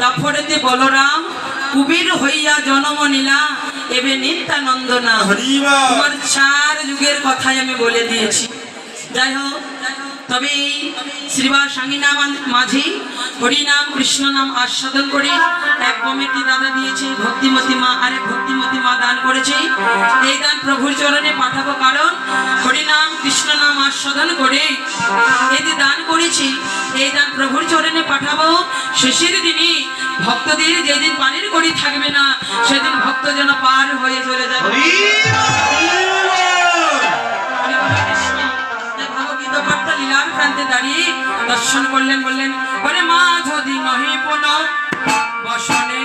তারপরেতে বলরাম কুবীর হইয়া জন্ম নিলা এবে নিত্যানন্দ না। তোমার 4 যুগের কথাই আমি বলে দিয়েছি। যাই হোক, তবে এই শ্রীবাস সাঙ্গিনা মাঝি হরিনাম কৃষ্ণ নাম আস্বাদন করে এক কমিটি দাদা দিয়েছে, ভক্তিমতী মা আরেক ভক্তিমতী মা দান করেছে। এই দান প্রভুর চরণে পাঠাবো, কারণ হরিনাম কৃষ্ণ নাম আস্বাদন করে এই যে দান করেছি, এই দান প্রভুর চরণে পাঠাবো। শেষের দিনে ভক্তদের যেদিন পানির কড়ি থাকবে না, সেদিন ভক্ত যেন পার হয়ে চলে যাবে। লীলার প্রান্তে দাঁড়িয়ে দর্শন করলেন, বললেন ওরে মা যদি নহি পুন বসনে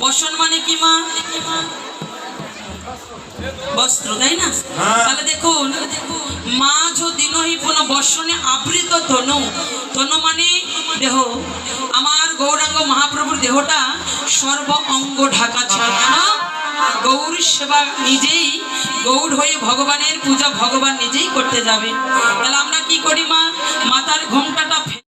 বসন মানে কি মা? বস্ত্র, তাই না? তাহলে দেখুন, মা যদি নহি পুন বসনে আবৃত তনু, তনু মানে দেহ। আমার গৌরাঙ্গ মহাপ্রভুর দেহটা সর্ব অঙ্গ ঢাকা ছিল। কেন? গৌর সেবা নিজেই, গৌর হয়ে ভগবানের পূজা ভগবান নিজেই করতে যাবে। তাহলে আমরা কি করি মা? মাথার ঘোমটাটা